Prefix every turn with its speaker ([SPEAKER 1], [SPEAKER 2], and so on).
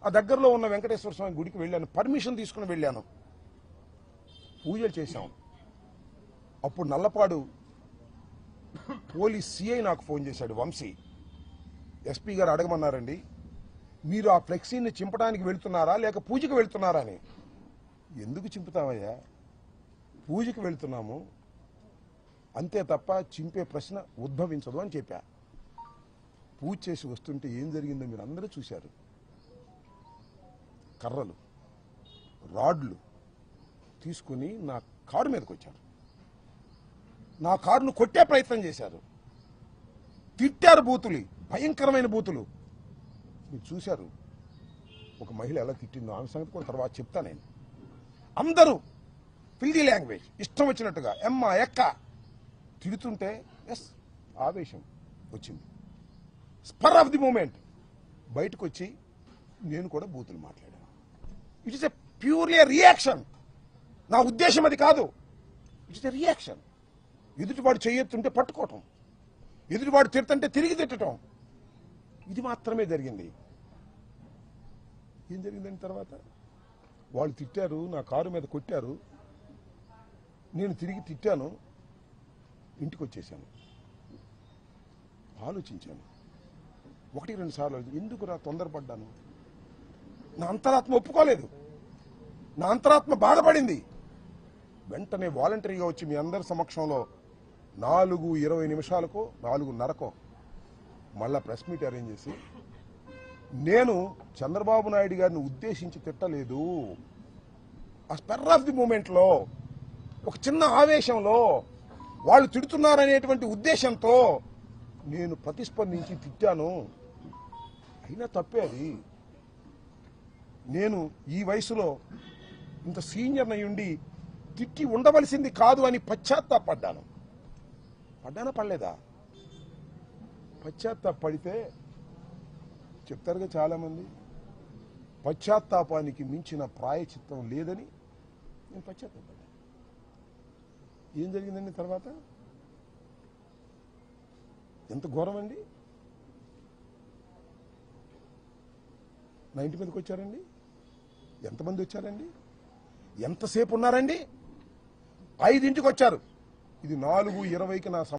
[SPEAKER 1] ఆ దగ్గరలో ఉన్న వెంకటేశ్వర స్వామి గుడికి వెళ్ళాను, పర్మిషన్ తీసుకుని వెళ్ళాను, పూజలు చేశాం. అప్పుడు నల్లపాడు పోలీస్ సిఐ నాకు ఫోన్ చేశాడు, వంశీ. ఎస్పీ గారు అడగమన్నారండి, మీరు ఆ ఫ్లెక్సీని చింపడానికి వెళ్తున్నారా లేక పూజకి వెళ్తున్నారా అని. ఎందుకు చింపుతామయ్యా, పూజకి వెళ్తున్నాము అంతే తప్ప చింపే ప్రశ్న ఉద్భవించదు అని చెప్పా. పూజ చేసి వస్తుంటే ఏం జరిగిందో మీరు అందరూ చూశారు. కర్రలు, రాడ్లు తీసుకుని నా కారు మీదకి వచ్చారు. నా కారును కొట్టే ప్రయత్నం చేశారు. తిట్టారు, బూతులు, భయంకరమైన బూతులు. మీరు చూశారు ఒక మహిళ ఎలా తిట్టిందో, ఆమె సంగతి కూడా తర్వాత చెప్తా నేను. అందరూ ఫిల్దీ లాంగ్వేజ్ ఇష్టం వచ్చినట్టుగా ఎమ్మ ఎక్క తిడుతుంటే ఎస్ ఆవేశం వచ్చింది. స్పర్ ఆఫ్ ది మూమెంట్ బయటకు వచ్చి నేను కూడా బూతులు మాట్లాడాను. It is a purely reaction. నా ఉద్దేశం అది కాదు. It is a reaction. ఎదుటివాడు చేయొత్తుంటే పట్టుకోవటం, ఎదుటివాడు తిడుతుంటే తిరిగి తిట్టడం, ఇది మాత్రమే జరిగింది. ఏం జరిగిందని తర్వాత వాళ్ళు తిట్టారు, నా కారు మీద కొట్టారు, నేను తిరిగి తిట్టాను, ఇంటికి వచ్చేసాను. ఆలోచించాను 1-2 సార్లు, ఎందుకురా తొందరపడ్డాను. నా అంతరాత్మ ఒప్పుకోలేదు, నా అంతరాత్మ బాధపడింది. వెంటనే వాలంటరీగా వచ్చి మీ అందరి సమక్షంలో 4:20 4:30 మళ్ళా ప్రెస్ మీట్ అరేంజ్ చేసి, నేను చంద్రబాబు నాయుడు గారిని ఉద్దేశించి తిట్టలేదు. ఆ స్పెర్ ఆఫ్ ది మూమెంట్లో, ఒక చిన్న ఆవేశంలో, వాళ్ళు తిడుతున్నారనేటువంటి ఉద్దేశంతో నేను ప్రతిస్పందించి తిట్టాను. అయినా తప్పే అది. నేను ఈ వయసులో ఇంత సీనియర్ అయ్యుండి తిట్టి ఉండవలసింది కాదు అని పశ్చాత్తాపడ్డాను. పడ్డానా పడలేదా? పశ్చాత్తాపడితే చెప్తారుగా చాలామంది, పశ్చాత్తాపానికి మించిన ప్రాయచిత్తం లేదని నేను పశ్చాత్తాపడ్డా. ఏం జరిగిందండి తర్వాత? ఎంత ఘోరం అండి. నా ఇంటి మీదకి వచ్చారండి, ఎంతమంది వచ్చారండి, ఎంతసేపు ఉన్నారండి? 5ంటికి వచ్చారు. ఇది 4:20కి నా